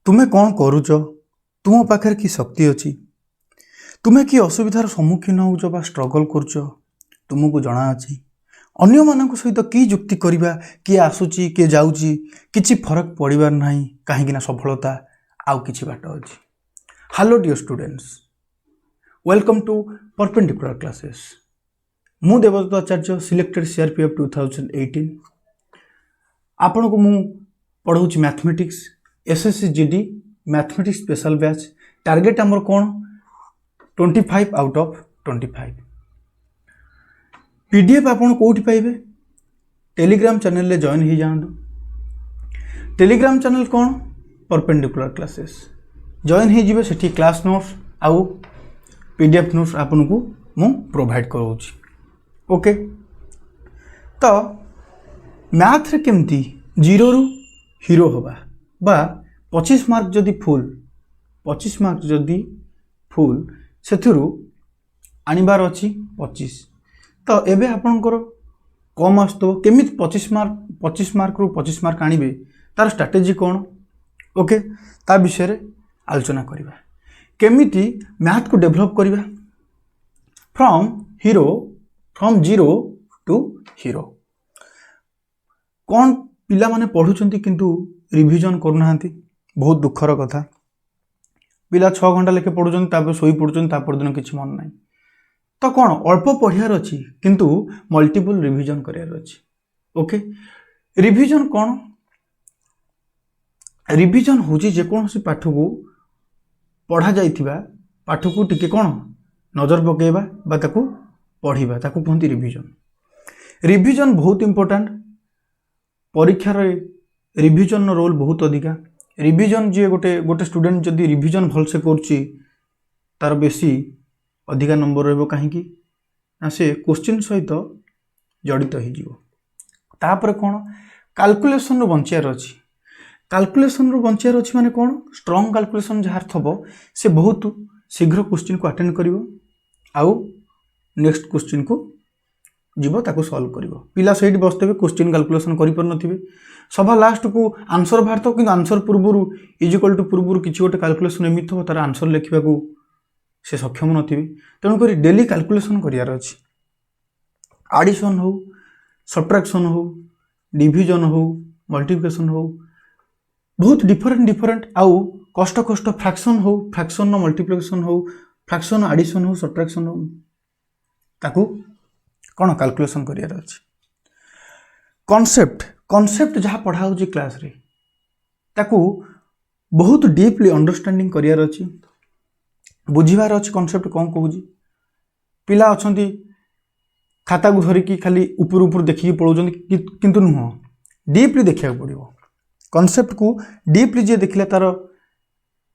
तुमे कौन करुच तुम पाखे कि शक्ति अच्छी तुम्हें कि असुविधार सम्मुखीन होउच बा स्ट्रगल करुच तुमको जना अच्छी अन्य मानक सहित कि जुक्ति करवा किए आसूची किए जाऊँगी किसी फरक पड़ार ना कहीं सफलता आउ कि बाट अच्छी। Hello dear students, welcome to perpendicular classes. मु देवदत्त आचार्य सिलेक्टेड सीआरपीएफ 2018 आपण को मु पढ़ाऊँ mathematics SSC GD mathematics special batch. Target आमर कौन 25 आउट ऑफ 25। पीडीएफ आपन कोठी पाइबे टेलीग्राम चैनल ले जॉइन हो जांदो। टेलीग्राम चैनल कौन परपेंडिकुलर क्लासेस जॉइन हो जिवे सेठी क्लास नोट्स आउ पीडीएफ नोट्स आपन को मु प्रोवाइड करूची। ओके, तो मैथ रे केमती जीरो रु हीरो होबा बा 25 मार्क जदि फुल 25 मार्क जदि फुल सेथिरु आनिबार अछि 25। तो एबे आपनकर कम आस्तो केमित 25 मार्क रु 25 मार्क आनिबे तार स्ट्रेटजी कोन। ओके, ता विषय रे आलोचना करिबा केमिति मैथ को डेवलप करिबा फ्रॉम जीरो टू हीरो। कौन पिला माने पढ़ुचंती किंतु रिविजन करूनाहांती, बहुत दुखर कथा। पिला 6 घंटा लेखे पढ़ुचंती तापर सोई पड़ुचंती तापर दिन किछि मन नाही। तो कौन अल्प पढ़ियार अछि किंतु मल्टीपल रिविजन करियार अछि। ओके, रिविजन कौन रिविजन होची जे कोनोसी पाठ को पढ़ा जाइथिबा पाठ को टिके कौन नजर पकेबा बा ताकू पढ़िबा ताकू कहंती रिविजन। रिविजन बहुत इंपोर्टेंट। परीक्षा रे रिविजन रोल बहुत अधिका। रिविजन जे गोटे स्टूडेंट जदि रिविजन भल से करछि तार बेसी अधिका नंबर रहबो काहे कि ना से क्वेश्चन सहित जड़ित हो जिवो। तापर कोन कैलकुलेशन रो बंचियार अछि। कैलकुलेशन रो बंचियार अछि माने कोन स्ट्रांग कैलकुलेशन जहार थबो से बहुत शीघ्र क्वेश्चन को अटेंड करिवो आउ नेक्स्ट क्वेश्चन को जीव ताको सॉल्व करिवो। पिला सेठी बसतेबे क्वेश्चन कैलकुलेशन करि पर नथिबे सभा लास्ट को आंसर बाहर तो कि आंसर पूर्व इज इक्वल टू पूर्व किसी गोटे कैलकुलेशन एमित हो तार आंसर लिखा से सक्षम नथिबे। तेणुक डेली कैलकुलेशन करियार अछि। एडिशन हो सब्ट्रैक्शन हो डिविजन हो मल्टीप्लिकेशन हो बहुत डिफरेंट आउ कष्ट फ्रैक्शन हो फ्रैक्शन नो मल्टीप्लिकेशन हो फ्रैक्शन एडिशन हो सब्ट्रैक्शन हो ताकू कौन कैलकुलेशन करियार अछि। कॉन्सेप्ट जहाँ पढ़ा होची क्लास रे ताकू बहुत डीपली अंडरस्टैंडिंग करियार अछि, बुझिबार अछि कॉन्सेप्ट कौन कहूची। पिला अछंती खाता को धरिकी खाली ऊपर देखिकी पढ़ौछंती किंतु नुह डीपली देखिया पड़िबो। कॉन्सेप्ट को डीपली जे देखले तार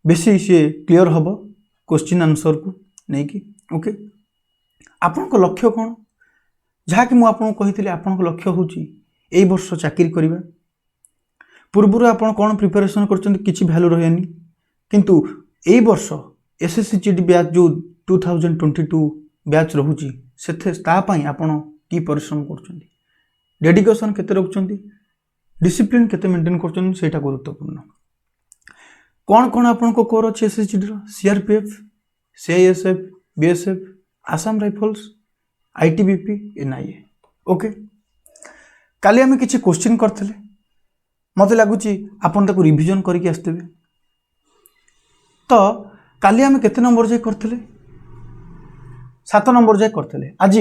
बेसी से क्लियर हबो क्वेश्चन आंसर को नहीं कि। ओके, आपन को लक्ष्य कौन जहाँ कि मुझे कही आपण लक्ष्य हूँ यही वर्ष चाकरी करवा पूर्वर आपड़ कौन प्रिपेरेसन कर भैल्यू रही किंतु यही वर्ष एसएससी जीडी बैच जो 2022 बैच रोचे से आपण की परिश्रम कर डेडिकेशन केते रखुंट डिसिप्लिन केते मेंटेन कर गुरुत्वपूर्ण। कौन कौन आपन को कोर अच्छे SSC GD CRPF CISF BSF Assam rifles ITBP NIA. Okay, काली आमे किछि क्वेश्चन करथिले मते लागुची आपन ताको रिविजन करके आस्तेबे। तो काली आमे केते नंबर जाय करथिले 7 नंबर जाय करथिले। आज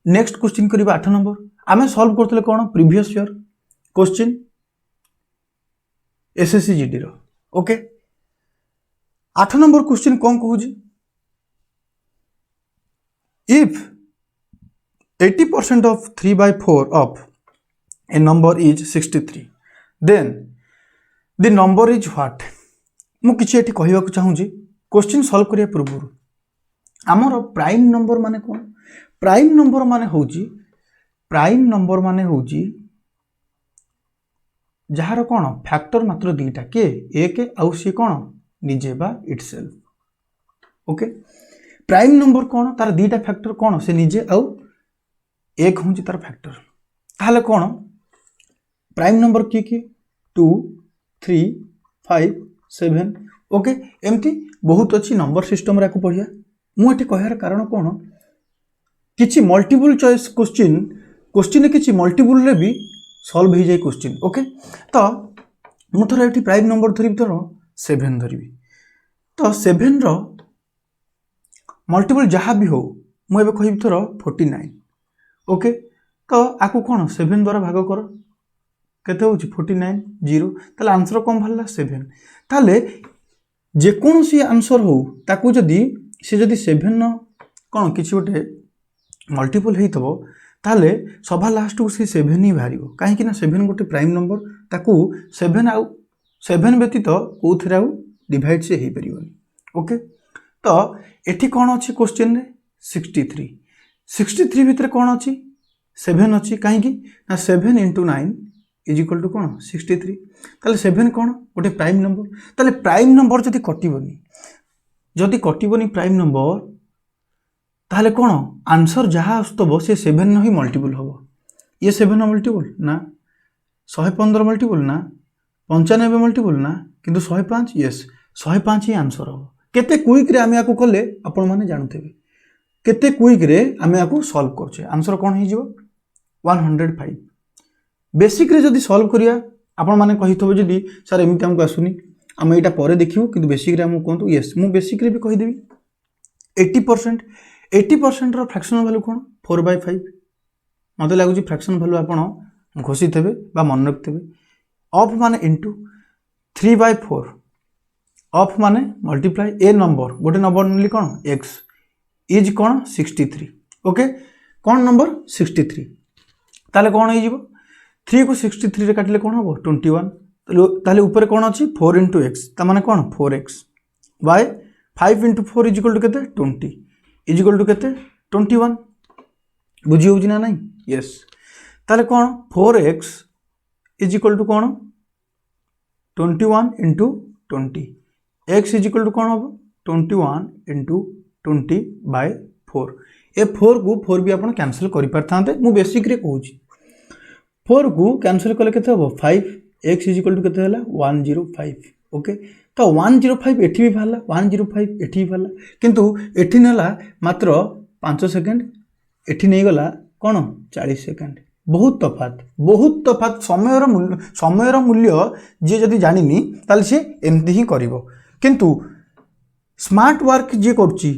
नेक्स्ट क्वेश्चन करिबा 8 नंबर। आमे सॉल्व करथिले कोन previous year question SSC GD रो। ओके, 8 नंबर क्वेश्चन कोन कहूजी if 80% of 3/4 of a number is 63 then the number is what। मु किछि एठी कहिबा को चाहूँ क्वेश्चन सॉल्व करिया पूर्व आमर प्राइम नंबर माने कोन। प्राइम नंबर माने होउची जहार कोन फैक्टर मात्र दुईटा के एक आउ सी कोन निजे बा इटसेल्फ। ओके, प्राइम नंबर कोन तार दुईटा फैक्टर कोन से निजे आउ एक हूँ तार फैक्टर ताहले कौन प्राइम नंबर किए 2 3 5 7 ओके एमती बहुत अच्छी नंबर सिस्टम रे को पढ़िया मुझे कहर कारण कौन किसी मल्टीपल चॉइस क्वेश्चन किसी मल्टीपल रे भी सॉल्व हो जाए क्वेश्चन ओके तो मुझे ये प्राइम नंबर धरी धर 7 धरी तो 7 रो मल्टीपल जहाँ भी हो मुझे कह थर 49 ओके तो आपको कौन 7 द्वारा भाग कर केते होची 49 0 ताले आंसर कौन बाहरला 7 ताले जेकोसी आंसर हो ताकू जदि से जदि 7 न कौन किसी गोटे मल्टीपल होइतबो ताले सभा लास्ट को से 7 ही बाहरिबो काहे ना 7 गोटे प्राइम नंबर ताकू 7 आउ 7 व्यतीत को थरे आउ डिवाइड से हे परिबोनी ओके तो एठी कौन अच्छी क्वेश्चन रे 63 भितर कौन अच्छी 7 अच्छी कहीं ना 7 × 9 इज इक्वल टू कौन 63 ताले 7 कौन गोटे प्राइम नंबर ताले प्राइम नंबर जदि कटिबनी प्राइम नंबर ताले कौन आंसर जहाँ आसतब से 7 न ही मल्टीपल हम ये 7 मल्टीपल ना 115 मल्टीपल ना 95 मल्टीपल ना किंतु 105 यस 105 ही आंसर हम केते क्विक रे आमे आको कले आपण माने जानथेबे केते क्विक रे आमे आको सॉल्व करछे आंसर कोन ही जिवो 105 बेसिक रे जदी सॉल्व करिया आपण माने कहिथबो जदी सर एमिति हमको आसुनी हम एटा परे देखियो किंतु बेसिक रे हम कोंतु यस मु बेसिक रे भी कहि देबी 80% रो फ्रैक्शनल वैल्यू कोन 4/5 मते लागु जी फ्रैक्शनल वैल्यू आपण घोषि थेबे बा मन रखथेबे ऑफ माने इनटू 3/4 ऑफ माने मल्टीप्लाई ए नंबर गोटे नंबर नेली कौन एक्स इज कौन 63 ओके कौन नंबर 63 ताले कौन हो 3 को 63 रे काटिले कौन हम 21 ताले ऊपर कौन अच्छी 4 × x ता माने कौन 4x bye 5 × 4 is equal to केते 20 इज इक्वल टू केते 21 बुझी होउची ना नहीं यस ताले कौन 4x इज इक्वल टू कौन 21 × 20 x इज इक्वल टू कौन हम 21 × 20/4 ए 4 को 4 भी आपण कैंसिल करि परथांते मु बेसिक रे कहूची 4 को कैंसिल कले केते हो 5 x इज इक्वल टू केते हला 105 ओके तो 105 एठी भी भाला 105 एठी भी भाला किंतु एठी नेला मात्र 5 सेकंड एठी नै गला कोन 40 सेकंड बहुत तफात समयर मूल्य जे जदि जानिनी ताले से एमती ही करिवो किंतु स्मार्ट वर्क जे करची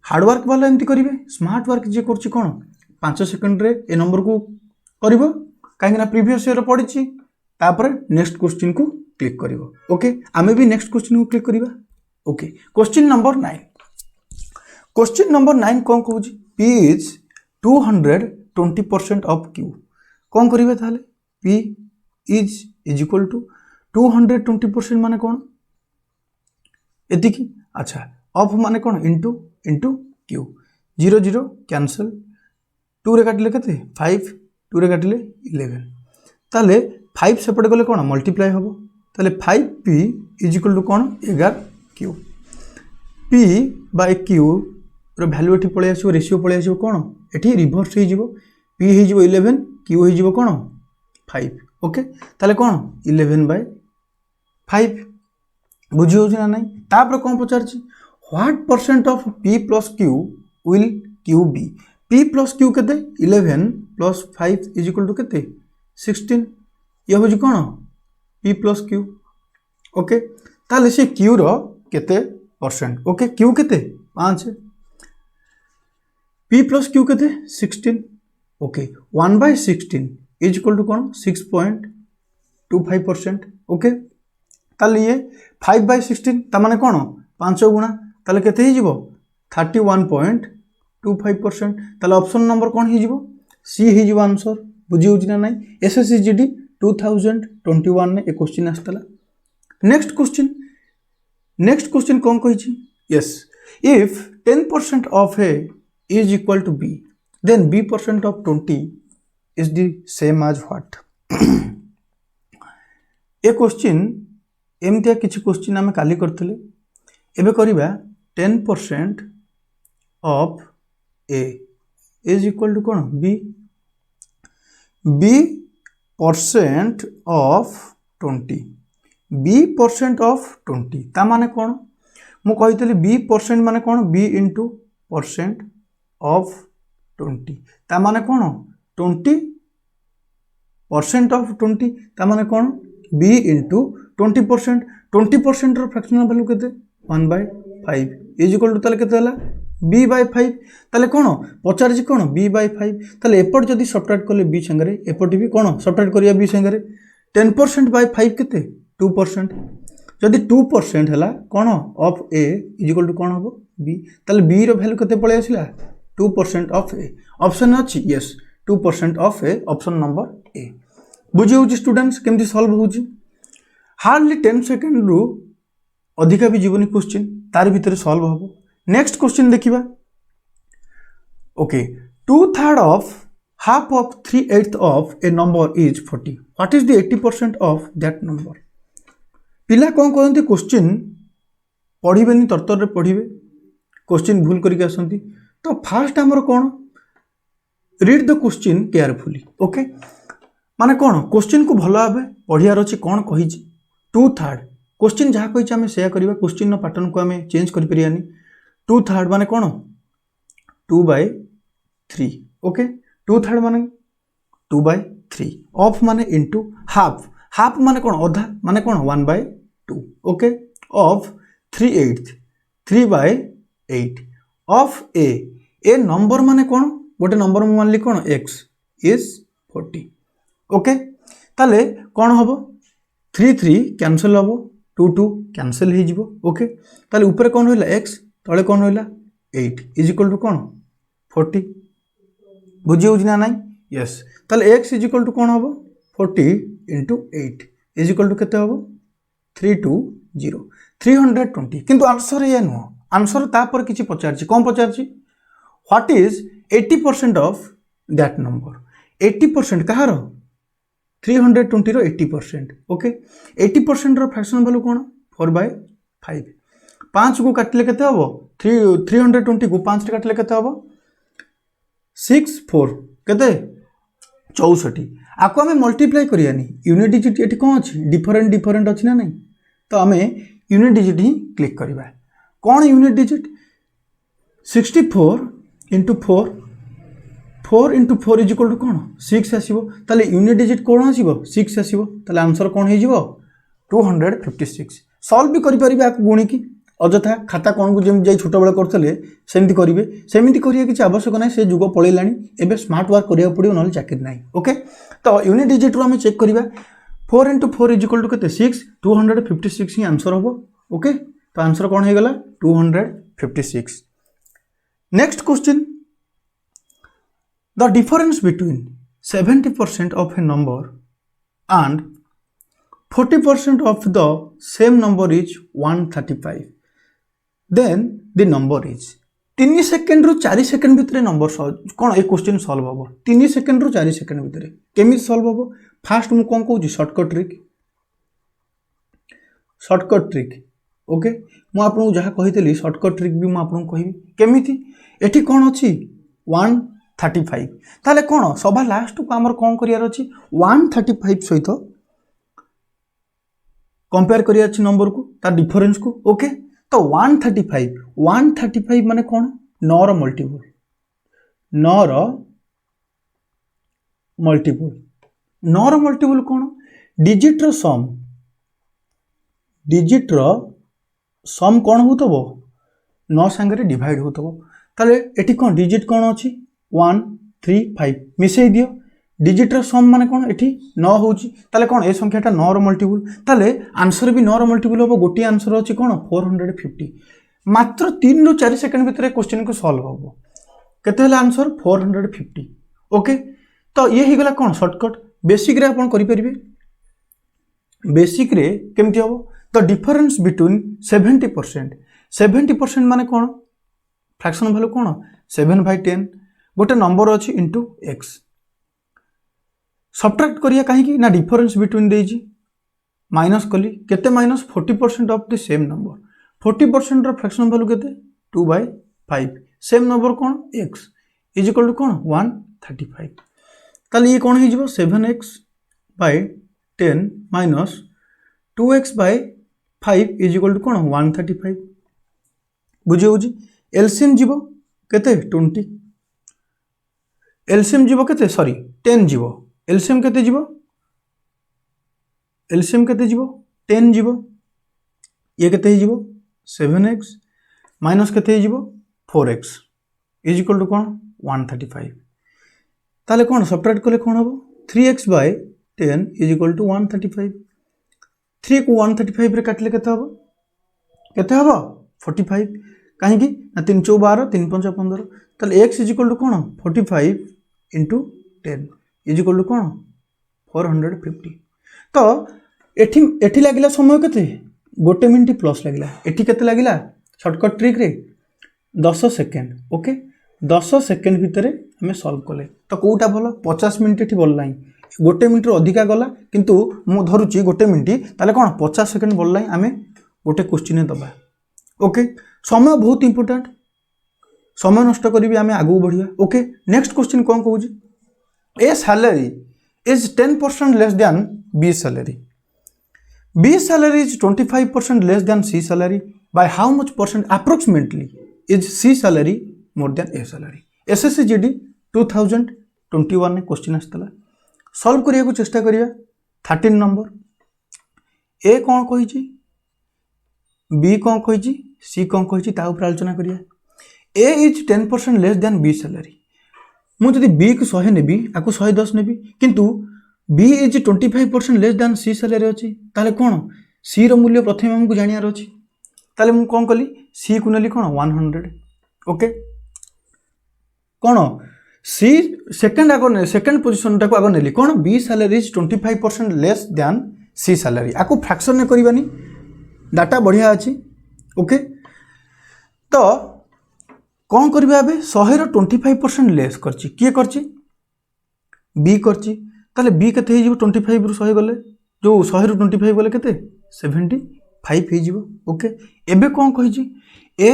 हार्ड वर्क वाला एमती करिवे स्मार्ट वर्क जे करची कोन 5 सेकंड रे ए नंबर को करिवो काहे ना प्रीवियस ईयर पढिची तापर नेक्स्ट क्वेश्चन को क्लिक करिवो ओके आमे भी नेक्स्ट क्वेश्चन को क्लिक करिवा ओके क्वेश्चन नंबर 9 कोन कहूची p इज 220% ऑफ q कोन करिवे ताले p इज इक्वल टू 220% माने कोन एति की अच्छा ऑफ माने कोन इनटू q 0 0 कैंसिल 2 रे काटिले केते 5 2 रे काटिले 11 ताले 5 सेपटे गले कोन मल्टीप्लाई होबो ताले 5p इज इक्वल टू कोन 11 q p बाय q रो वैल्यू एठी पळे आसीबो रेशियो पळे आसीबो कोन एठी रिवर्स हे जिवो p हे जिवो 11 q हे जिवो कोन 5 ओके ताले कोन 11/5 बुझी होची ना नहीं तापर कोन पचारची what percent of p plus q will q be p plus q केते 11 plus 5 is equal to केते 16 ये होची कोन p plus q ओके ताले से q रो केते परसेंट ओके q केते 5 p plus q केते 16 okay 1/16 is equal to cone 6.25% okay ताले ये 5/16 ता माने कोन 5 गुणा ताले केते ही जिवो 31.25% ताले ऑप्शन नंबर कोन ही जिवो सी ही जिवो आंसर बुझी होची ना नहीं एसएससीजीडी 2021 ने ए क्वेश्चन आस्तला नेक्स्ट क्वेश्चन कोन कहि छी yes if 10% of a is equal to b then b% of 20 is the same as what ए क्वेश्चन एमतिया किछि क्वेश्चन आमे काली करथले एबे करिबा 10% of a is equal to cone b percent of 20 b% of 20 ता माने कौन मु कही b% माने कौन b इंटू परसेंट ऑफ 20 ता माने कौन 20% ऑफ 20 ता माने कौन b इंटू 20% 20% रो फ्रैक्शनल वैल्यू केते 1/5 इज इक्वल टू ताले केते हला b/5 ताले कौन पचार कौन b/5 ताले एपट जदि सब्ट्रैक्ट कले b संगे एपट भी कौन सब्ट्रैक्ट करिया b संगे 10% बाय 5 केते 2% जदि 2% हला कौन of a is equal to कौन हो b ताले b रो वैल्यू केते पळे आसिला 2% ऑफ a ऑप्शन अछि yes 2% of a option number a बुझी होची स्टूडेंट्स केमती सॉल्व होची हार्डली 10 सेकंड रु अधिका भी जीवनी क्वेश्चन तार भीतर सॉल्व हो नेक्स्ट क्वेश्चन देखिबा okay 2/3 of half of 3/8 of a number is 40 what is the 80% of that number पिला कौन कहते क्वेश्चन पढ़िबेनी तरतर रे पढ़िबे क्वेश्चन भूल करके आसंती तो फास्ट हमर कौन read the question carefully okay माने कौन क्वेश्चन को भलो भाबे पढ़ियार अछि कौन कहि 2/3 क्वेश्चन जहाँ कहि आमे शेयर करबा क्वेश्चन नो पैटर्न को आमे चेंज करि परियानी 2/3 माने कौन 2/3 ओके 2/3 माने 2/3 ऑफ माने इनटू हाफ हाफ माने कौन आधा माने कौन 1/2 okay of 3/8 3/8 of A number माने कौन गोटे नंबर मु मानली कौन x इज 40 ओके ताले कौन हबो 3 कैंसिल हबो 2 कैंसिल हो जिवो ओके ताले ऊपर कौन होइला x तळे कौन होइला 8 इज इक्वल टू कौन 40 बुझी हो ना नहीं यस ताले x इज इक्वल टू कौन हबो 40 इंटू 8 इज इक्वल टू केते हबो 320 320 किंतु आंसर ये नुह आंसर तापर किछि पचारछि कोन पचारछि what is 80% of that number 80% कहार 320 रो 80% ओके 80% रो फ्रैक्शन वैल्यू कोन 4/5 5 को काटले केते हबो 320 को 5 रे काटले केते हबो 6 4 केते 64 आको हमें मल्टीप्लाई करियानी यूनिट डिजिट एठी कोन अछि डिफरेंट अछि ना नहीं तो हमें यूनिट डिजिट ही क्लिक करबा कोन unit digit 64 into 4 into 4 is equal to कोन 6 आसीबो ताले यूनिट डिजिट कोन आसीबो 6 आसीबो ताले आंसर कोन हे जिवो 256 सॉल्व भी करि परिबे आको गुणी की अजथा खाता कोन को जेम जाई छोटा बळे करथले सेमति करिवे सेमति करिया किछ आवश्यक नै से जुग पळेलानी एबे स्मार्ट वर्क करिया पडियो नल चाकरी नै ओके तो यूनिट डिजिट रो हम चेक करिबा 4 into 4 इज इक्वल टू केते 6 256 ही आंसर होबो ओके तो आंसर कोन हे गला 256 next question the difference between 70% of a number and 40% of the same number is 135 then the number is 3 second रु 4 सेकंड भितर number कौन ए question solve होबो 3 second रु 4 second भितर केमि सॉल्व होबो फास्ट मु कोन कहूची शॉर्टकट ट्रिक ओके मु आपन जहा कहितली शॉर्टकट ट्रिक भी मु आपन कहिबी केमिति एठी कोन अछि 135 ताले कोन सभा लास्ट को हमर कोन करियार अछि 135 सहित कंपेयर करिया अछि नंबर को ता डिफरेंस को ओके तो 135 माने कोन 9 रो मल्टीपल कोन डिजिट रो सम कोन होतबो 9 संगे डिवाइड होतबो ताले एठी कोन डिजिट कोन अछि 1 3 5 मिसई दियो डिजिट रो सम माने कोन एठी 9 होची ताले कोन ए संख्याटा 9 रो मल्टीपल ताले आंसर भी 9 रो मल्टीपल होबो गोटी आंसर अछि कोन 450 मात्र 3 रु 4 सेकंड भितर क्वेश्चन को सॉल्व होबो केते हला आंसर 450 ओके तो ये ही गला कोन शॉर्टकट बेसिक रे आपण करि परिबे बेसिक रे केमति होबो तो डिफरेंस बिटवीन 70% माने कोन फ्रैक्शन वैल्यू कोन 7/10 गोटे नंबर अच्छी इंटू एक्स सब्ट्रैक्ट करिया कहीं ना डिफरेंस बिटवीन देजी माइनस कली केते minus 40% of the same number 40% रो फ्रैक्शन वैल्यू केते 2/5 सेम नंबर कोन x इज इक्वल टू कोन 135 ताले ये कोन हे जिवो 7x/10 minus 2x by 5 is equal to कौन 135 बुझे होची एलसीएम जीवो केते 20 एलसीएम जीवो केते सॉरी 10 जीवो एलसीएम केते जीवो 10 जीवो ये केते ही जीवो 7x माइनस केते ही जीवो 4x इज इक्वल टू कौन 135 ताले कौन सबट्रैक्ट कले कौन हबो 3x bye 10 is equal to 135 3 को 135 रे काटले केते हबो 45 कहीं कि ना 3 4 12 3 5 15 ताले x इज इक्वल टू कौन 45 इंटू 10 इज इक्वल टू कौन 450 तो एठी लागिला समय केते 1 मिनिट प्लस लागिला एठी केते लागिला शॉर्टकट ट्रिक रे 10 सेकेंड ओके 10 सेकेंड भितर आम सल्व कले तो कौटा भल 50 मिनिट एठी बोल नहीं 1 मिनिट अधिका गला किंतु मु धरुची 1 मिनिट ताले कौन 50 सेकेंड बोल नहीं आम गोटे क्वेश्चन दबा ओके समय बहुत इंपोर्टेंट समय नष्ट करी आम आगू बढ़िया ओके नेक्स्ट क्वेश्चन कौन कहूँ A salary is 10% less than B salary B salary is 25% less than C salary by how much percent approximately is C salary more than A salary SSC GD 2021 ने question आसला solve करिया को चेष्टा करिया 13 number A कौन कही B कौन कही सी कौन कही ता ऊपर आलोचना करिया A is 10% less than B salary मुझे बी को 100 नेबी आपको 110 नेबी किंतु B is 25% less than C salary अच्छी ताले कौन सी रो मूल्य प्रथम आमको जानियार अच्छी ताले मु कौन कली सी को नेली कौन 100 ओके कौन सी सेकेंड आगे सेकेंड पोजिशन टाक आगे नेली कौन B salary is 25% less than C salary आपको फ्रैक्शन ने करवानी डाटा बढ़िया अच्छी ओके तो कौन करवा ए 100 25% लेस करची किए करची बी करची ताले बी केते हो 25 रु 100 गले जो 100 रु 25 गले केते 75 हो ओके एबे कौन कही A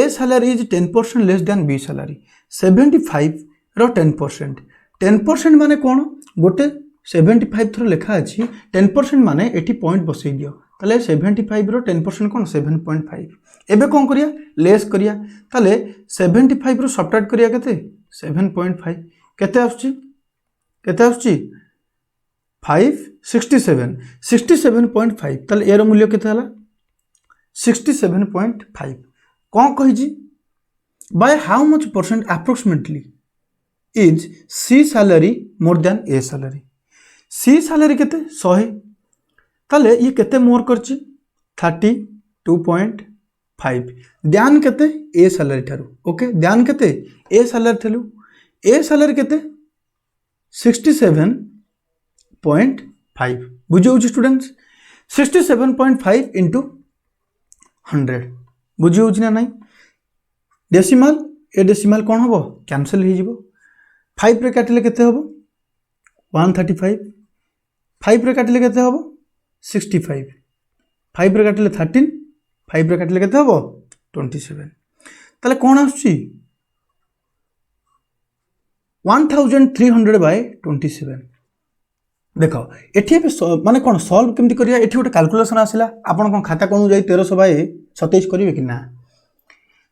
salary is 10% less than B salary 75 रो 10% माने कौन गोटे 75 थर लिखा अच्छी 10% माने एटी पॉइंट बसई दियो ताले 75 रो 10% कौन 7.5 एबे कौन करिया लेस करिया ताले 75 रो सबट्रैक्ट करिया केते 7.5 केते आछी 5 67.5 ताले एरो मूल्य केते हला 67.5 कौन कही by how much percent approximately is C salary more than A salary C salary केते 100 ताले ये केते मोर करची 32.5 ध्यान केते ए सैलरी ठारू ओके ध्यान केते ए सैलरी ठारू ए सैलरी केते 67.5 बुझे स्टूडेंट्स 67.5 इंटू 100 बुझे ना नहीं डेसिमाल ए डेसिमाल कौन हम कैंसल हो 5 रे काटिले केते हम 135 5 रे काटिले केते हम 65 5 रे काटिले 13 5 रे काटिले केते हम 27 ताले कौन आछी 1300 बाय 27 देख एठी माने कौन सॉल्व केमती करिया एठी गोटे कैलकुलेशन आसिला आपण कोन खाता कोन जाई 1300 बाय 27 करिवे कि ना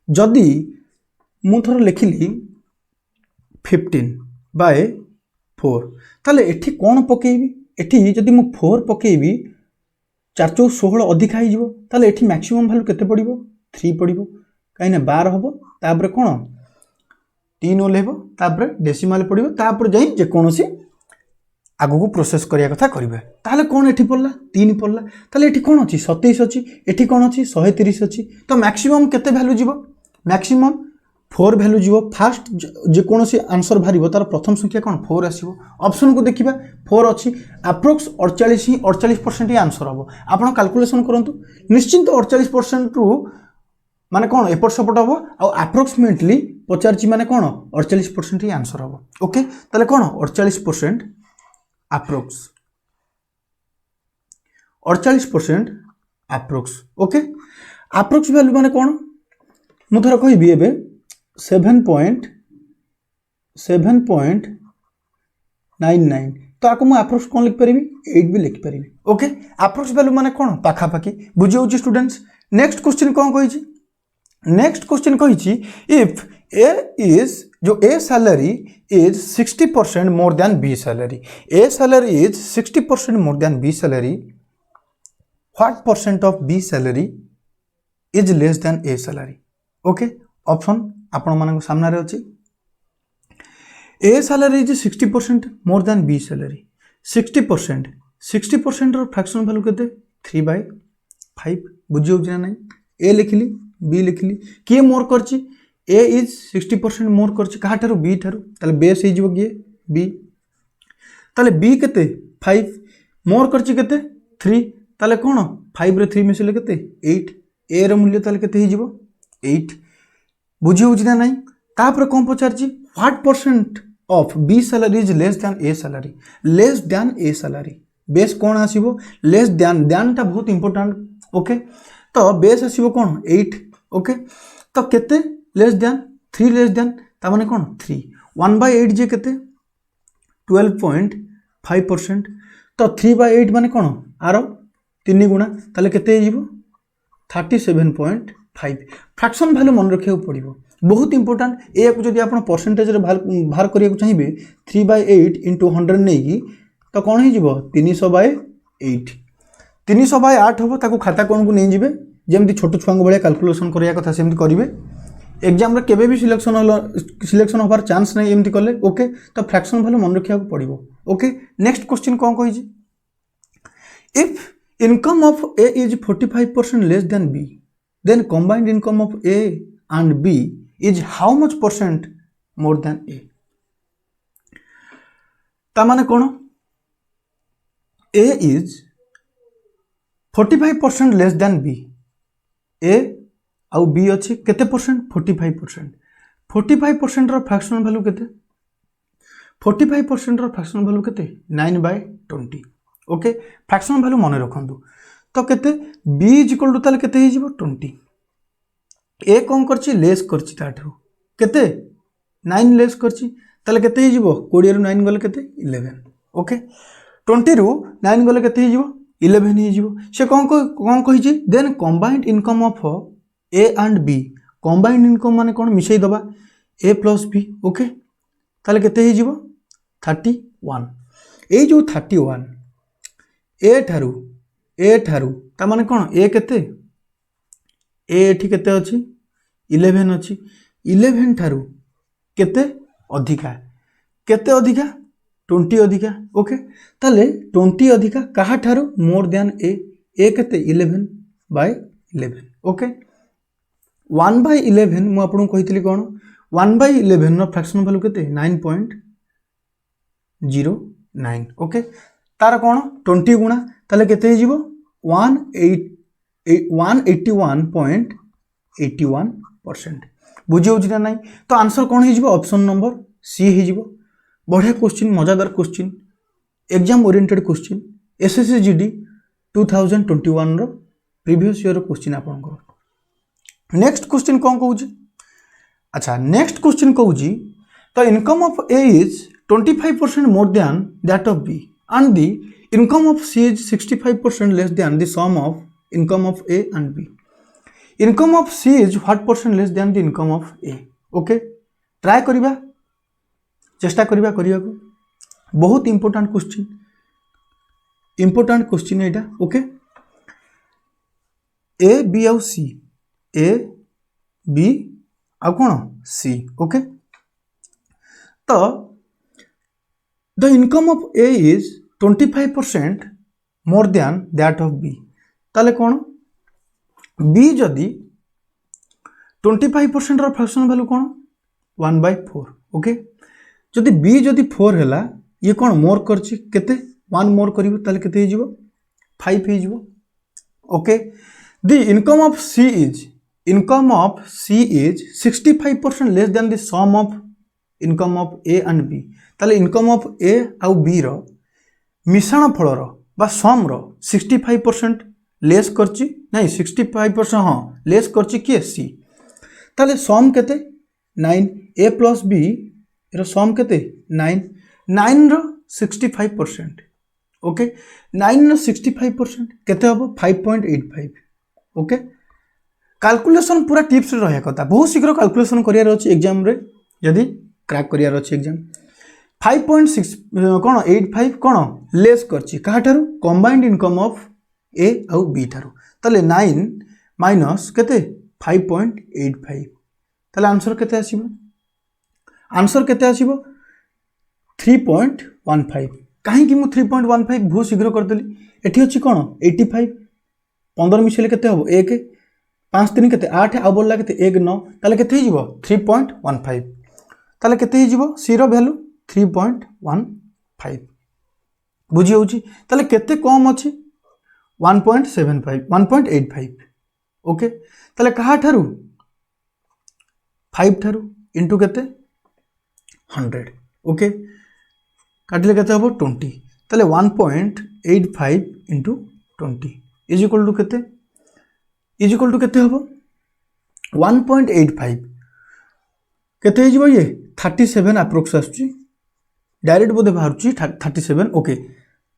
जदि मु थोर लिखिली 15 बाय 4 ताले एठी कौन पकेबी एठी जदि मु 4 पकेबी 4 4 16 अधिक हो जिवो ताले एठी मैक्सिमम वैल्यू केते पड़िबो 3 पड़िबो काई ना 12 हबो तापर कोन 3 ओलेबो तापर डेसिमल पड़िबो तापर जाई जे कोनोसी आगु को प्रोसेस करिया कथा करिवे ताले कोन एठी पड़ला 3 पड़ला ताले एठी कोन अछि 27 अछि एठी कोन अछि 130 अछि तो मैक्सिमम केते वैल्यू जिवो मैक्सिमम 4 वैल्यू जीवो फास्ट जे कौन सी आंसर बाहर तार प्रथम संख्या कौन 4 आसो ऑप्शन को देखिबा 4 अच्छी अप्रोक्स 48% ही आंसर हम आप कैलकुलेशन करंतु निश्चिंत 48% रु माने कौन एपट सपट हम आप्रोक्सीमेटली पचारची माने कौन 48% ही आंसर हम ओके ताले कौन 48% approx 48% approx okay approx value माने कौन मुझे कहबी एबे 7.99 तो आपको मुझे अप्रोक्स कौन लिखिपारि 8 भी लिखिपारि ओके अप्रोक्स वैल्यू माने कौन पाखापाखि बुझी होची स्टूडेंट्स। नेक्स्ट क्वेश्चन कौन कही, नेक्स्ट क्वेश्चन कही इफ ए इज जो A salary is 60% more than B salary, A salary is 60% more than B salary, what percent of B salary is less than A salary. Okay option आपण मानक सामने अच्छी, A salary is 60% more than B salary, 60% fraction value केते 3/5 बुझी होची ना नहीं, ए लिखली बी लिखली किए मोर करची ए इज 60% मोर करची कहा ठारू बी ठारू, ताले बेस ही जीवो किए बी, ताले बी केते 5 मोर करची केते 3, ताले कोन 5 रे 3 मिसले केते 8, ए रो मूल्य ताले केते ही जीवो 8 बुझी होची ना नहीं। तापर कोन पचारची what percent of B salary is less than A salary, less than A salary base कौन आसीबो लेस देन, देन टा बहुत इंपोर्टेंट। ओके तो बेस आसीबो कौन 8, ओके तो केते लेस देन 3 लेस देन ता माने कौन 3, 1/8 जे केते 12.5%, तो 3/8 माने कौन आरो 3 गुणा ताले केते ही जीवो 37.5। फ्रैक्शन वैल्यू मन रखिया पड़िबो बहुत इंपोर्टेंट। ए को जदि आपण परसेंटेज रे बाहर करिया चाहिए 3/8 × 100 नहीं की तो कौन ही जीवो 300/8, 300/8 हम ताको खाता कौन को नहीं जीवे जमती छोट छुआ भाया कैलकुलेशन करिया कथा सेमती करेंगे। एग्जाम रे केबे भी सिलेक्शन होबार चांस नहीं एमती कले। ओके तो फ्रैक्शन वैल्यू मन रखिया पड़िबो। ओके नेक्स्ट क्वेश्चन कौन कही, if income of A is 45% less than B then combined income of A and B is how much percent more than A. ता माने कौन A is 45% less than B, A आउ B अच्छी केते percent 45%, 45% रो fractional value केते 45% रो fractional value केते 9/20। Okay fractional value मन रखंतु तो केते b इज इक्वल टू ताले केते ही जीवो 20, ए कोन करची लेस करची ताठो केते 9 लेस करची ताले केते ही जीवो 20 रु 9 गले केते 11। ओके 20 रु 9 गले केते ही जीवो 11 ही जीवो। से कोन कहिची then combined income of A and B, combined income माने कोन मिसई दबा ए प्लस बी। ओके ताले केते ही जीवो 31। ए जो 31 ए ठारू ता माने कोन ए केते ए एठी केते अछि 11 अछि, 11 ठारू केते अधिका 20 अधिका। ओके ताले 20 अधिका कहा ठारू मोर देन ए केते 11/11। ओके 1/11 मु आपन कहितली कोन 1/11 नो फ्रैक्शन वैल्यू केते 9.09। ओके तार कोन 20 गुणा ताले केते जीवो 181.81%। बुझी होची ना नहीं तो आंसर कौन हो ऑप्शन नंबर सी हो। बढ़िया क्वेश्चन मजादार question exam oriented question SSC 2021 रो प्रीवियस ईयर क्वेश्चन आपन। नेक्स्ट क्वेश्चन कौन कहूँ, अच्छा नेक्स्ट क्वेश्चन कहूँ तो income of A is 25% more than that of B and the income of C is 65% less than the sum of income of A and B. Income of C is what percent less than the income of A? Okay, try करिबा चेष्टा करिबा को बहुत important question Etah. Okay A B आउ सी, A B आउ कौन सी। Okay तो the income of A is 25% more than that of B ताले कौन B जदि 25% रो फ्रैक्शन वैल्यू कौन 1/4। ओके जदि B जदि 4 हैला ये कौन मोर करची केते 1 मोर करिवो ताले केते ही जीवो 5 ही जीवो। Okay the income of C is 65% less than the sum of income of A and B ताले इनकम ऑफ ए आउ बी रो मिश्रण फलर बा सम रो 65% लेस करची नहीं 65% हाँ लेस करची किए सी ताले सम केते 9 ए प्लस बी रो सम केते 9 रो 65%। ओके 9 65% केते हम 5.85 ओके कैलकुलेशन पूरा टिप्स रहा कथा बहुत शीघ्र कैलकुलेशन करियार अछि एग्जाम रे यदि क्रैक करियार अछि एग्जाम 5.6 कौन 85 कौन लेस करछि काठारु कंबाइंड इनकम ऑफ ए आउ बी ठारु तले 9 माइनस केते 5.85 तले आंसर केते आसीबो आंसर केते आसीबो 3.15 कहीं कि मु 3.15 बहुत शीघ्र कर देली एठी अछि कोन 85 15 मिसले केते होबो 1 5 3 केते 8 आ बोलला केते 1 9 ताले केते ही जीवो 3.15 ताले केते ही जीवो c रो वैल्यू 3.15 बुझी होउची ताले केते कम अछि 1.75 1.85 ओके ताले कहा ठारू 5 ठारू इनटू केते 100 ओके काटिले केते हबो 20 ताले 1.85 इनटू 20 इज इक्वल टू केते हबो 1.85 केते ही जीवो ये 37 अप्रोक्स आछी डायरेक्ट बोधे बाहरुची 37 ओके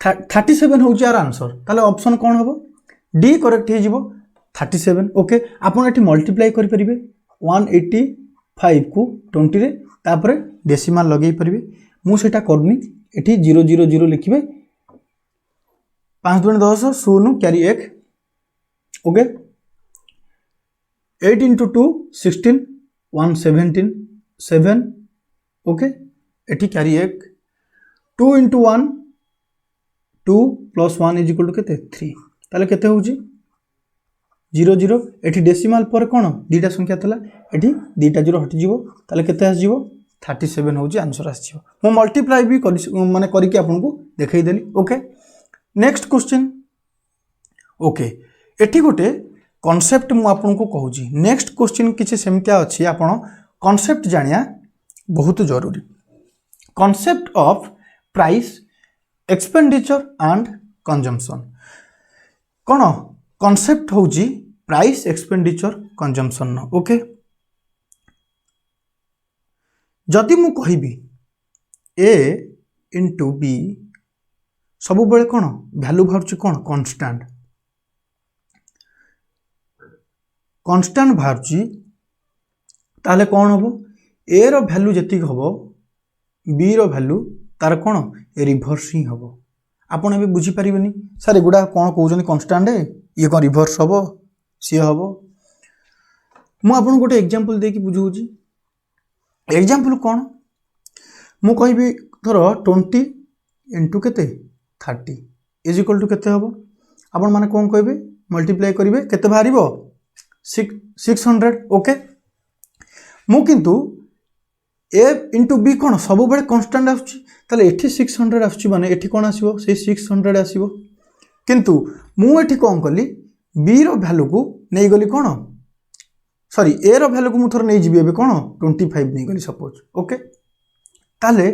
37 होउची आर आंसर ताले ऑप्शन कोन हबो डी करेक्ट हे जीवो 37 ओके आपण एठी मल्टीप्लाई करि परिबे 185 को 20 रे तापरे डेसिमल लगेई परिबे मु सेटा करनी एठी 000 लिखिबे 5 2 10 0 कैरी 1 ओके 8 into 2 16 117 7 ओके एठी carry 1 2 into 1 2 plus 1 is equal to केते 3 ताले केते होउची 00 एठी डेसिमल पर कोन दीटा संख्या थला एठी दीटा 0 हटि जीवो ताले केते आस जीवो 37 होउची आंसर आस जीवो मो मल्टीप्लाई भी माने करि के आपन को देखाई देली ओके नेक्स्ट क्वेश्चन ओके एठी गोटे कॉन्सेप्ट मु आपन को कहूची नेक्स्ट क्वेश्चन किछि सेमतिया अछि आपन कॉन्सेप्ट जानिया बहुत जरूरी concept of price expenditure and consumption कौन कॉन्सेप्ट होउची प्राइस एक्सपेंडिचर कंजम्पशन ओके जदि मु कहिबी ए इंटू बी सब बेले कौन वैल्यू बाहर कौन कांस्टेंट कांस्टेंट बाहर ताले कौन हम ए रो वैल्यू जति हम बी रो वैल्यू तार कौन रिभर्स ही हम आपन ए बुझी परिबेनी सर एगुडा कौन कहउजनी कांस्टेंट ये कौन रिभर्स हम सी हम मु आपन गोटे एग्जांपल दे कि बुझौजी एग्जांपल कौन मु कहबी धर 20 इंटू केते 30 इज इक्वल टू केते हम आपन माने कौन कहबे मल्टीप्लाई करिवे केते बाहरिबो 600 ओके मु किंतु ए इंटू बी कौन सब बेले कांस्टेंट आछी ताले एठी 600 आछी माने एठी कौन आसीबो से 600 आसीबो किंतु मु एठी कौन कली बी रो वैल्यू को नै गली कौन सॉरी ए रो वैल्यू को मु थोर नै जिबी एबे कौन 25 नै गली सपोज ओके ताले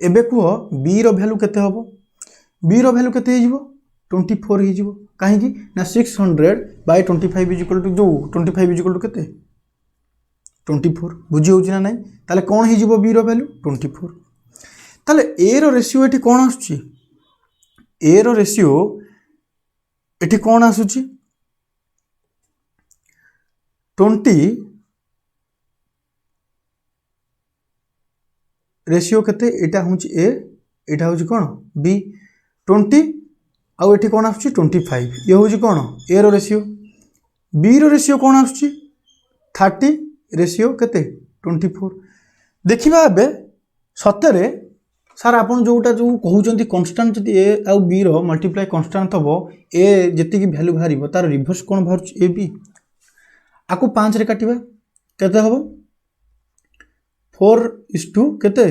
एबे को बी रो वैल्यू केते हबो बी रो वैल्यू केते हिजबो 24 हिजबो काहे कि ना 600 बाय 25 इज इक्वल टू जो 25 इज इक्वल टू केते 24 बुझी होउची ना नहीं ताले कौन हिजबो बी रो वैल्यू 24 ताले ए रो रेशियो एठी कौन आसुची ए रो रेशियो एठी कौन आसुची 20 रेशियो केते एटा होउची ए एटा होउची कौन बी 20 आउ एठी कौन आसुची 25 ये होउची कौन ए row ratio B row ratio कौन आसुची 30 रेशियो केते 24 देखिबा एबे सतरे सर आपन जोटा जो कहउचंती कांस्टेंट जति ए आउ बी रो मल्टीप्लाई कांस्टेंट थबो ए जति की वैल्यू बाहरिबो तार रिवर्स कोन बाहर ए बी आकु 5 रे काटिबा केते हबो 4:2 केते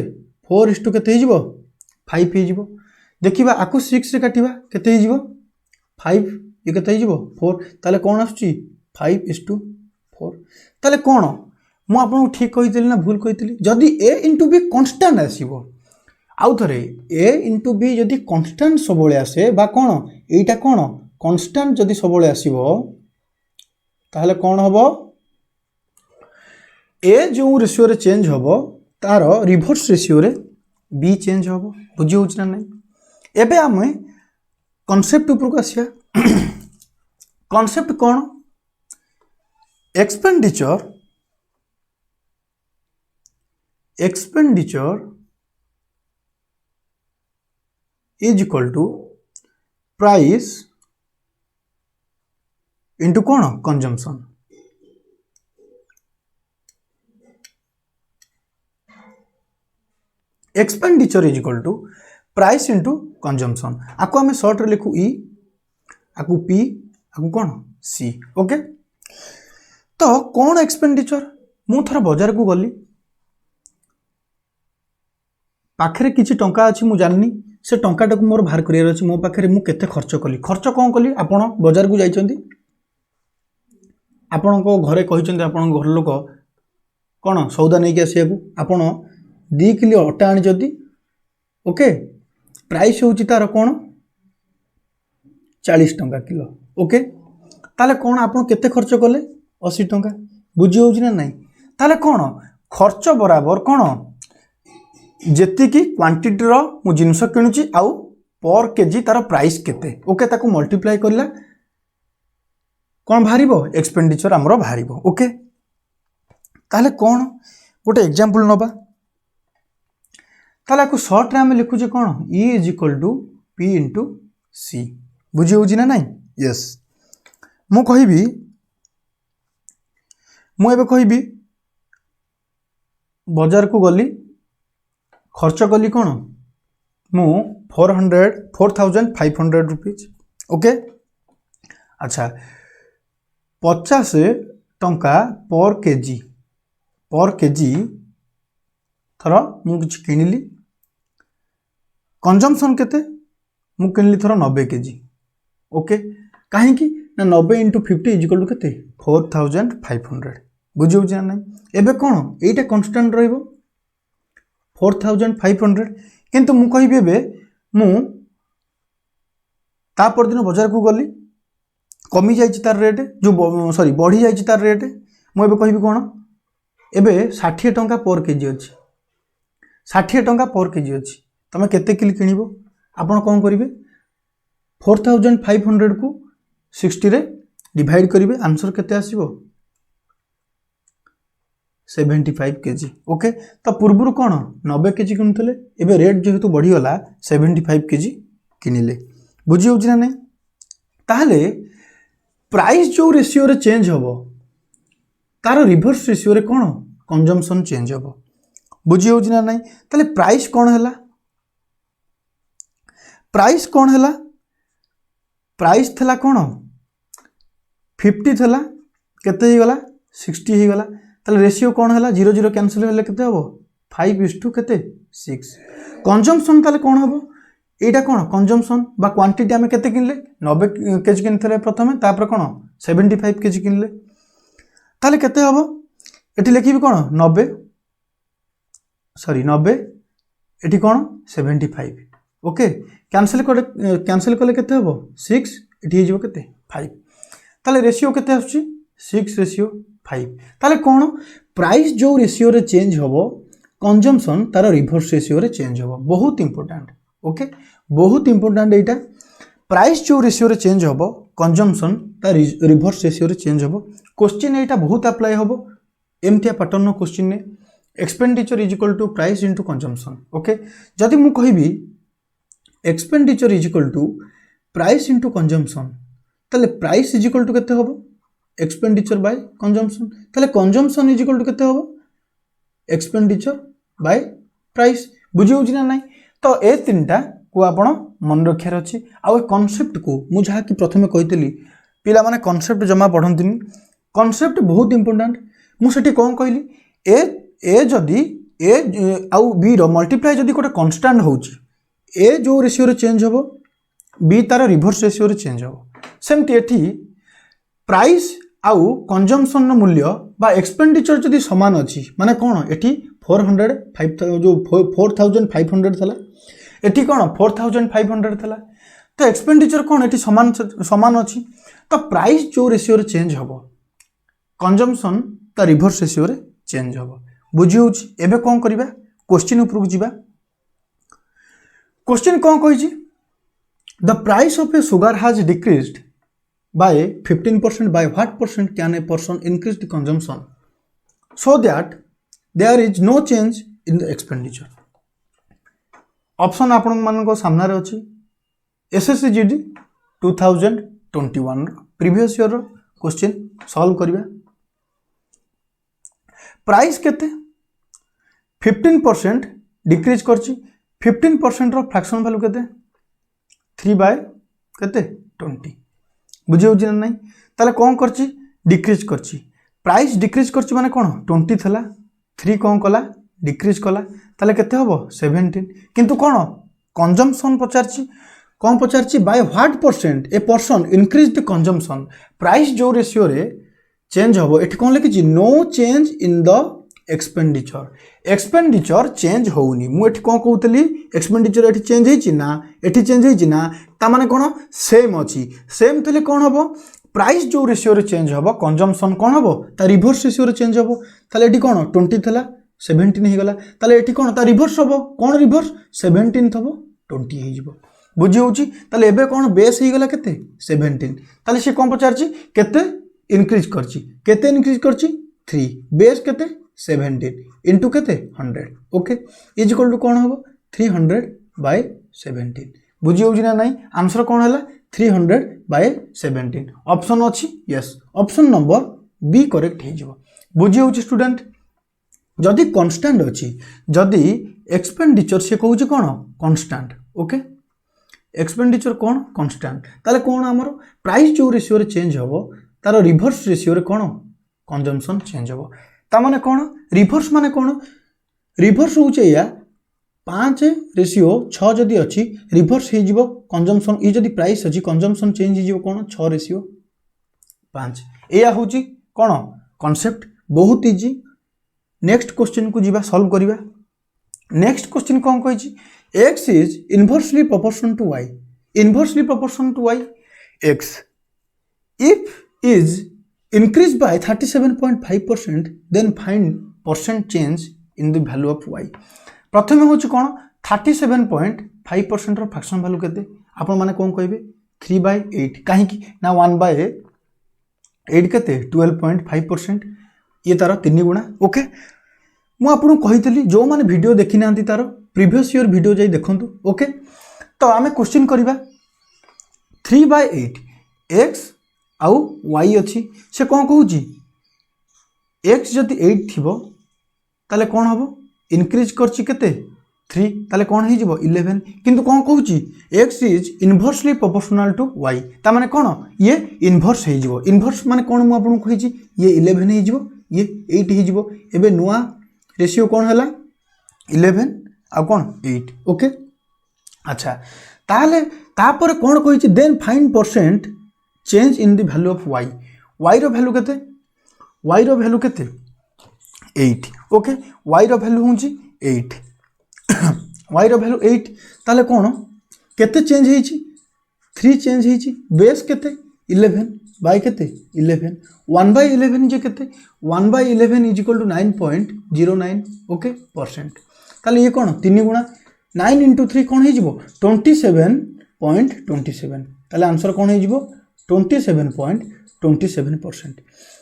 4:2 केते हिजबो 5 हिजबो देखिबा आकु 6 रे काटिबा केते हिजबो 5 ये केते हिजबो 4 ताले कोन आछी 5:4 ताले कोन मु आपन ठीक कहितली ना भूल कहितली जदी a * b कांस्टेंट आसीबो आउ थरे a * b जदी कांस्टेंट सबले आसे बा कोन एटा कोन कांस्टेंट जदी सबले आसीबो ताले कोन हबो ए जो रेशियो रे चेंज हबो तारो रिवर्स रेशियो रे b चेंज हबो बुझी होछ ना नहीं एबे हमें कॉन्सेप्ट ऊपर आसिया कॉन्सेप्ट कौन expenditure is equal to price into कौन consumption. Expenditure is equal to price into consumption. आपको आम सर्ट रे लिखू ई, आपको पी, आपको कौन सी। ओके तो कौन एक्सपेंडिचर मु थर बाजार को गली पाखे किसी टंका अच्छी मु जाननी से टंकाटा को मोर बाहर करियर अछि मो पाखे मु केते खर्च कली खर्च कौन कली आपण बाजार को जाइछंती आपण को घरे कहिछंती आपण घर लोक कौन सौदा नहीं आसिया को आपण 2 किलो अटा आनी जदी ओके प्राइस होची तार कौन 40 टंका किलो। ओके ताले कौन आपण केते खर्च कले 80 टंका बुझी होची ना नहीं ताले कौन खर्च बराबर कौन जेति की क्वांटिटी रो मु जिनस किणुची आउ पर केजी तार प्राइस केते। ओके ताको मल्टीप्लाई करला कौन भारिबो एक्सपेंडिचर हमरो भारिबो। ओके ताले कौन गोटे एग्जांपल नबा ताले को शॉर्ट रे हम लिखु जे कौन E is equal to P into C बुझी होची ना नहीं। यस मु कहिबी मु एबे कहिबी बाजार को गली खर्च कली कौन मु 4500 रुपीज। ओके अच्छा 50 टंका पर केजी थर मु किछ किनिली कंजम्पशन केते मु किनिली थर 90 केजी। ओके काहे कि ना 90 इंटू 50 इज इक्वल टू केते 4500 बुझी होची ना नहीं। एबे कौन एटा कांस्टेंट रहइबो 4500 किंतु मु कहिबे बे मु ता पर दिन बाजार को गली कमी जाइछि तार रेट जो सॉरी बढ़ी जाइछि तार रेट मु एबे कहिबी कोन एबे 60 टंका पर केजी अछि 60 टंका पर केजी अछि तमे केते किलो किनिबो आपण कोन करिवे 4500 को 60 रे डिवाइड करिवे आंसर केते आसीबो 75 केजी। ओके तो पूर्व कौन 90 केजी किनुले एबे रेट जेहेतु बढ़ी गला 75 केजी किनिले बुझी होची ना नहीं ताहले प्राइस जो रेशियो रे चेंज होबो तार रिवर्स रेशियो रे कौन कंजम्पशन चेंज होबो बुझी होची ना नहीं ताहले प्राइस कौन हैला प्राइस थला कौन 50 थला केते ही गला 60 ही गला ताले रेशियो कौन है 0 0 कैंसिल होले केते हबो 5:2 केते 6। कंजम्पशन ताले कौन हबो एटा कौन कंजम्पशन बा क्वांटिटी आमे केते किनले 90 केजी किनथले प्रथमे तापर कौन 75 केजी किनले ताले केते हबो एठी लिखिबी कौन 90 एठी कौन 75। ओके कैंसिल कले केते हबो 6 एठी हे जिवो केते 5 ताले रेशियो केते आछी 6:5 ताले कौन प्राइस जो रेशियो रे चेंज होबो कंजम्पशन तार रिवर्स रेशियो रे चेंज होबो बहुत इंपोर्टेंट। ओके बहुत इंपोर्टेंट एटा प्राइस जो रेशियो रे चेंज होबो कंजम्पशन तार रिवर्स रेशियो रे चेंज होबो। क्वेश्चन एटा बहुत अप्लाई होबो एमतिया पैटर्न क्वेश्चन ने expenditure is equal to price into consumption. Okay जदि मु कहिबी expenditure is equal to price into consumption ताले प्राइस इज इक्वल टू केते होबो एक्सपेंडिचर बाय कंजम्पशन ताले कंजम्पशन इज इक्वल टू केते होबो एक्सपेंडिचर बाय प्राइस बुझी होची ना नहीं। तो ए तीनटा को आपण मन रखियार अछि आ कांसेप्ट को मु जहा कि प्रथमे कहितली पिला माने कांसेप्ट जमा पढंतिनी कांसेप्ट बहुत इंपोर्टेंट मु सेठी कोन कहली ए जदी ए आउ बी रो मल्टीप्लाई जदी कोटा कांस्टेंट होची ए जो रेशियो रे चेंज होबो बी तार रिवर्स रेशियो रे चेंज होबो सेमति एठी प्राइस आउ कंजम्पशन मूल्य बा एक्सपेंडिचर जदी समान अछि माने कोन एठी 400 जो 4500 थला एठी कोन 4500 थला तो एक्सपेंडिचर कोन एठी समान अछि तो प्राइस जो रेशियो रे चेंज होबो कंजम्पशन ता रिवर्स रेशियो रे चेंज होबो बुझी होछि। एबे कोन करबा क्वेश्चन ऊपर को जिबा क्वेश्चन कोन कहि छी the price of a sugar has decreased by 15%. by what percent can a person increase the consumption so that there is no change in the expenditure? Option आपण मानको सामने रे अछि SSCGD 2021 previous year question solve करिया। Price केते 15% decrease करछि 15% रो fraction value केते 3 bye केते 20 बुझे होछि ना नहीं ताले कोन करछि डिक्रीज करछि प्राइस डिक्रीज करछि माने कोन 20 थला 3 कोन कला डिक्रीज कला ताले केते हबो 17 किंतु कोन कंजम्पशन पचारछि कोन पचारछि by what percent a person increase the consumption price जो रेशियो रे चेंज हबो एठी कोन लिखि no change in the expenditure change होउनी मु एठी कोन कहउतली एक्सपेंडिचर एठी चेंज हेछि ना एठी चेंज हेछि ना ता माने कोन सेम अछि सेम तले कोन हबो प्राइस जो रेशियो रे चेंज हबो कंजम्पशन कोन हबो ता रिवर्स रेशियो रे चेंज हबो ताले एठी कोन 20 थला 17 हे गला ताले एठी कोन ता रिवर्स हबो कोन रिवर्स 17 थबो 20 हे जिवो बुझी होछि ताले एबे कोन बेस हे गला केते 17 ताले से कोन पचारछि केते इंक्रीज करछि 3 बेस केते 17 इंटू केते 100 ओके इज इक्वल टू कोन हबो 300 बाय 17 बुझी होछि ना नहीं आंसर कोन हला 300 बाय 17 ऑप्शन अछि yes option number B correct हे जिवो बुझी होछि स्टूडेंट जदि कांस्टेंट अछि जदि एक्सपेंडिचर से कहउछि कोन कांस्टेंट ओके एक्सपेंडिचर कोन कांस्टेंट ताले कोन हमर प्राइस जो रेशियो रे चेंज हबो तार रिवर्स रेशियो रे कोन कंजम्पशन चेंज हबो ता माने कोन रिवर्स माने कोन रिवर्स होउछ या 5 रेशियो 6 जदि अछि रिवर्स हे जिवो कंजम्पशन ई जदि प्राइस अछि कंजम्पशन चेंज हे जिवो कोन 6 रेशियो 5 एया होउची कोन कांसेप्ट बहुत इजी नेक्स्ट क्वेश्चन को जीवा सॉल्व करिवा नेक्स्ट क्वेश्चन कोन कहछि x is inversely proportional to y inversely proportional to y x if is increased by 37.5% then find percent change in the value of y प्रथम होछि कोन 37.5% रो fraction value केते आपण माने कोन कहबे 3/8 काहे कि ना 1/8 केते 12.5% ये तार 3 गुणा ओके मु आपन कहितली जो माने वीडियो देखि नांती तार प्रीवियस ईयर वीडियो जाई देखंतु ओके तो आमे क्वेश्चन करिबा 3/8 x आउ y अछि से कोन कहूची x जति 8 थिबो ताले कोन हबो इंक्रीज करछि केते 3 ताले कोन हे जिवो 11 किंतु कोन कहूची x is inversely proportional to y ता माने कोन ये इनवर्स हे जिवो इनवर्स माने कोन मु आपन कहिची ये 11 हे जिवो ये 8 हे जिवो एबे नुवा रेशियो कोन हला 11 आ कोन 8 ओके अच्छा ताले तापर कोन कहिची then find percent change in the value of y y रो वैल्यू केते y रो वैल्यू केते 8 ओके y रो वैल्यू होची 8 y रो वैल्यू 8 ताले कोन केते चेंज हेची 3 चेंज हेची बेस केते 11 बाय केते 11 1/11 जे केते 1/11 is equal to 9.09 okay percent ताले ये कोन 3 गुणा 9 into 3 कोन हे जिवो 27.27 ताले आंसर कोन हे जिवो 27.27%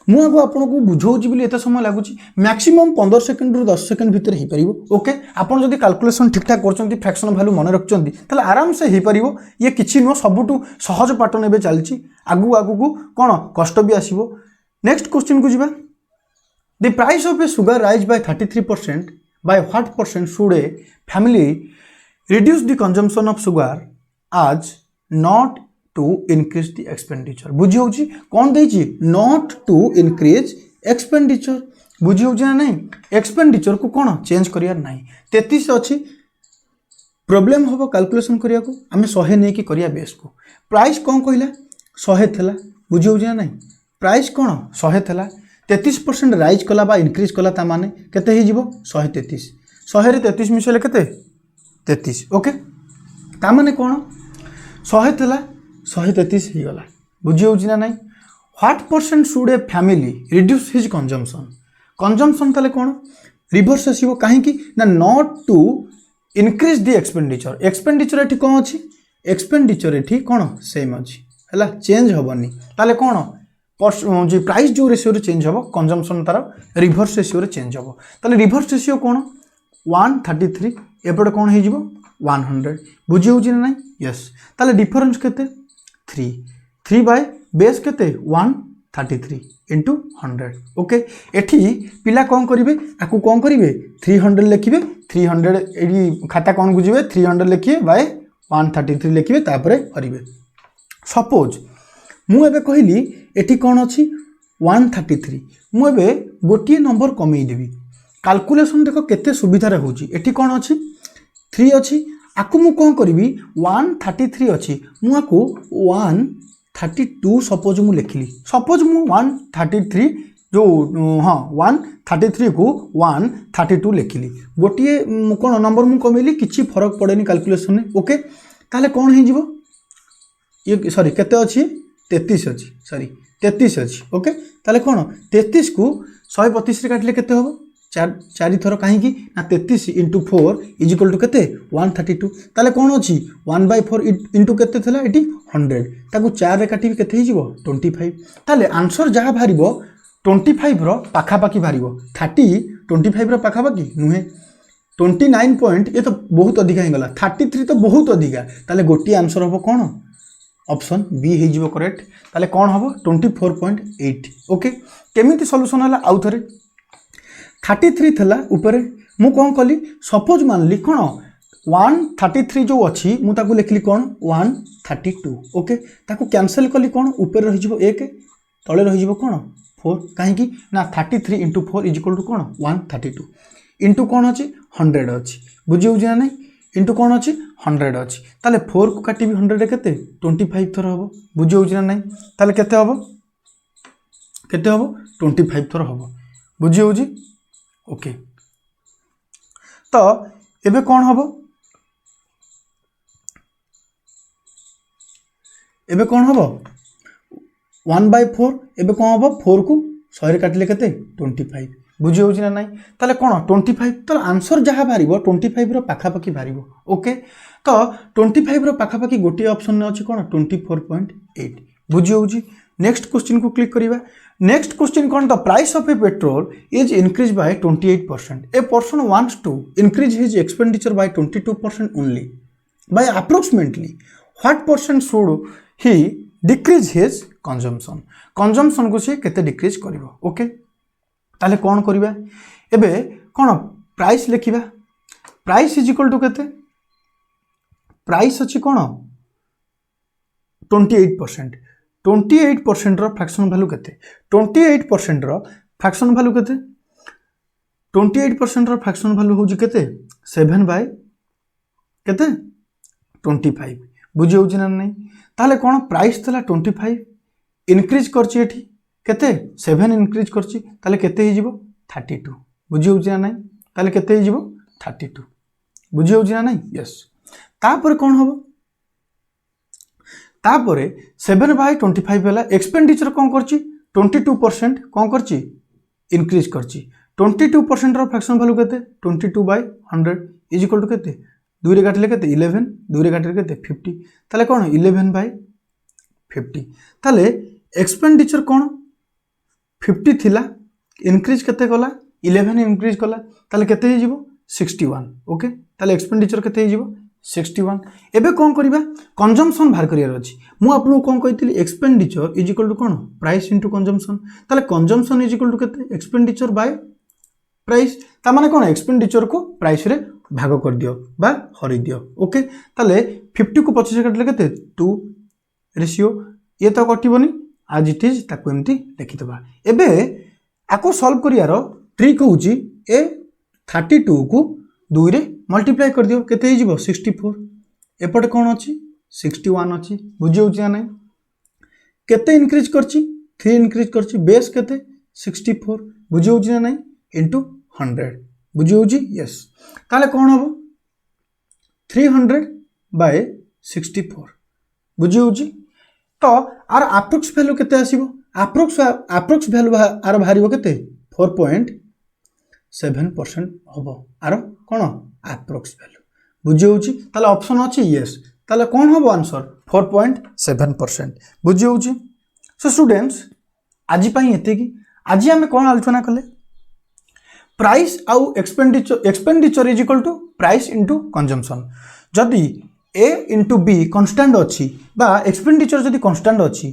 मु आगो आपन को बुझौछि बिली एते समय लागुछि मैक्सिमम 15 सेकंड रु 10 सेकंड भीतर हे परिबो ओके आपन जदी कैलकुलेशन ठीक ठाक करचंती फ्रैक्शन वैल्यू मन रखचंती ताले आराम से हे परिबो ये किछि नो सबटु सहज पैटर्न एबे चलछि आगु आगु को कोन कष्ट भी आसीबो नेक्स्ट क्वेश्चन को जिबा the price of a sugar rise by 33% by what percent should a family reduce the consumption of sugar as not to increase the expenditure बुझी होची कौन देची not to increase expenditure बुझी होची ना नहीं expenditure को कौन चेंज करियार नहीं 33 अच्छी प्रॉब्लम होबो कैलकुलेशन करिया को हमें 100 नहीं कि करिया बेस को प्राइस कौन कहला 100 थला बुझी होची ना नहीं प्राइस कौन 100 थला 33% राइज कला बा इंक्रीज कला ता माने केते हे जिवो 133 100 रे 33 मिसले केते 33 ओके ता माने कोन 100 थला 133 हे गला बुझी होची ना नहीं what percent should a family reduce his consumption तले कोन रिवर्स आसीबो काहे कि ना not to increase the expenditure एठी कोन अछि एक्सपेंडिचर एठी कोन सेम अछि हला चेंज होबनी ताले कोन जो प्राइस जो रेशियो रे चेंज होबो कंजम्पशन तार रिवर्स रेशियो रे चेंज होबो ताले रिवर्स रेशियो कोन 133 एपटे कोन हे जिवो 100 बुझी होउची ना नाही यस ताले डिफरेंस केते 3 बाय बेस केते 133 into 100 ओके एठी पिला कोन करिवे आकु कोन करिवे 300 लिखिबे 300 एडी खाता कोन बुझिबे 300 लिखिए बाय 133 लिखिबे तापरे हरिबे सपोज मु एबे कहली एठी कोन अछि 133 मु एबे गोटिए नंबर कमेई देबी कैलकुलेशन देखो केते सुविधा रे होची एठी कोन अछि 3 अछि आकु मु कोन करबी 133 अछि मु आकु 132 सपोज मु लिखली सपोज मु 133 जो हाँ 133 को 132 लिखली गोटिए कोन नंबर मु कमेली किछि फरक पड़ेनी कैलकुलेशन में ओके ताले कोन हे जिवो ये सॉरी केते अछि 33 अछि सॉरी 33 अछि ओके ताले कोन 33 को 132 रे काटले केते होबो चारि थर काहे की ना 33 into 4 इज इक्वल टू केते 132 ताले कोन अछि 1/4 into केते थला एटी 100 ताकू 4 रे काटी केते हे जिवो 25 ताले आंसर जहा भारिबो 25 रो पाखा पाखी भारिबो 30 25 रो पाखा पाखी नुहे 29 पॉइंट ये तो बहुत अधिक हे गला 33 तो बहुत अधिक ताले गोटी आंसर होबो कोन ऑप्शन बी हे जिवो करेक्ट ताले कोन होबो 24.8 ओके केमिति सॉल्यूशन हला आउ थरे 33 थला ऊपर मु कोन कली सपोज मानली कोन 133 जो अछि मु ताकू लिखली कोन 132 ओके ताकू कैंसिल कली कोन ऊपर रहि जिवो 1 तळे रहि जिवो कोन 4 काहे की ना 33 into 4 इज इक्वल टू कोन 132 into कोन अछि 100 अछि बुझि हो जे नै into कोन अछि 100 अछि ताले 4 को काटी भी 100 रे केते 25 थर होबो बुझि हो जे नै ताले केते होबो 25 थर होबो बुझि हो जी ओके तो एबे कौन हबो एबे कौन हबो 1/4 एबे कौन हबो 4 को 100 रे काटले केते 25 बुझी होउची ना नाही ताले कोन 25 तो आंसर जहा भारिबो 25 रो पाखा पाखी भारिबो ओके तो 25 रो पाखा पाखी गोटी ऑप्शन ने अछि कोन 24.8 बुझी होउची नेक्स्ट क्वेश्चन को क्लिक करिवा नेक्स्ट क्वेश्चन कौन the price of a petrol is increase by 28% a person wants to increase his expenditure by 22% only by approximately what percent should he decrease his consumption को से केते decrease करिवो okay ताले कौन करिवा एबे कौन प्राइस लिखिबा प्राइस इज इक्वल टू केते प्राइस अछि कौन 28% 28% रो फ्रैक्शन वैल्यू केते 28% रो फ्रैक्शन वैल्यू केते 28% रो फ्रैक्शन वैल्यू होजी केते 7 बाय केते 25 बुझी होजी ना नहीं ताले कोन प्राइस तला 25 इंक्रीज करची एठी केते 7 इंक्रीज करची ताले केते ही जिवो 32 बुझी होजी ना नहीं ताले केते ही जिवो 32 बुझी होजी ना नहीं यस तापर कोन होबो तापरे 7/25 वाला एक्सपेंडिचर कौन करची 22% कौन करची इंक्रीज करची 22% रो फ्रैक्शन वैल्यू केते 22/100 इज इक्वल टू केते 2 रे काटले केते 11 2 रे काटले केते 50 ताले कोन 11/50 ताले एक्सपेंडिचर कोन 50 थिला इंक्रीज केते गला 11 इंक्रीज कला ताले केते ही जिवो 61 ओके ताले एक्सपेंडिचर केते ही जिवो 61 एबे कौन करिबा कंजम्पशन बाहर करियार अछि मु आपन कोन कहितली एक्सपेंडिचर इज इक्वल टू कोन प्राइस इनटू कंजम्पशन ताले कंजम्पशन इज इक्वल टू केते एक्सपेंडिचर बाय प्राइस ता माने कोन एक्सपेंडिचर को प्राइस रे भाग कर दियो बा हरि दियो ओके ताले 50 को 25 काटले केते 2 रेशियो ये तो कटिबोनी आज इट इज ताको एमती लिखितबा एबे आको सॉल्व करियार ट्रिक होउची ए 32 को 2 रे मल्टीप्लाई कर दियो केते ही जिवो 64 एपटे कोन अछि 61 अछि बुझी होउची ना नै केते इंक्रीज करछि 3 इंक्रीज करछि बेस केते 64 बुझी होउची ना नै इनटू 100 बुझी होउची यस ताले कोन हबो 300/64 बुझी होउची तो आर अप्रोक्स वैल्यू केते आसीबो अप्रोक्स वैल्यू आर भारिबो केते 4.7% हबो आर कोन अप्रोक्स वैल्यू बुझी होउची ताले ऑप्शन अछि यस ताले कौन हम आंसर 4.7%। बुझी होची। सो स्टूडेंट्स आज आज आम कौन आलोचना कले प्राइस आउ expenditure is equal to price into consumption. जदि ए इंटू बी कन्स्टांट अच्छी एक्सपेंडिचर जदि कन्स्टांट अच्छी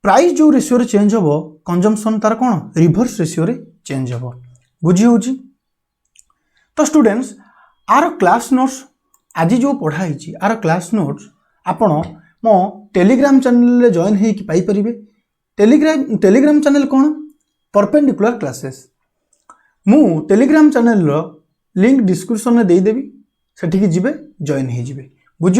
प्राइस जो रेशियो रे चेंज हम कंजम्पशन तार कौन रिवर्स रेशियो रे चेंज हम। बुझी होची। तो स्टूडेंट्स आर क्लास नोट्स आज जो पढ़ाई आर क्लास नोट्स आपण मो टेलीग्राम चैनल रे जॉइन होइकि पाई परिबे। टेलीग्राम चैनल कौन परपेंडिकुलर क्लासेस। मु टेलीग्राम चैनल रो लिंक डिस्क्रिप्शन में देदेवी सेठिकी जिबे जॉइन हो जिबे। बुझी।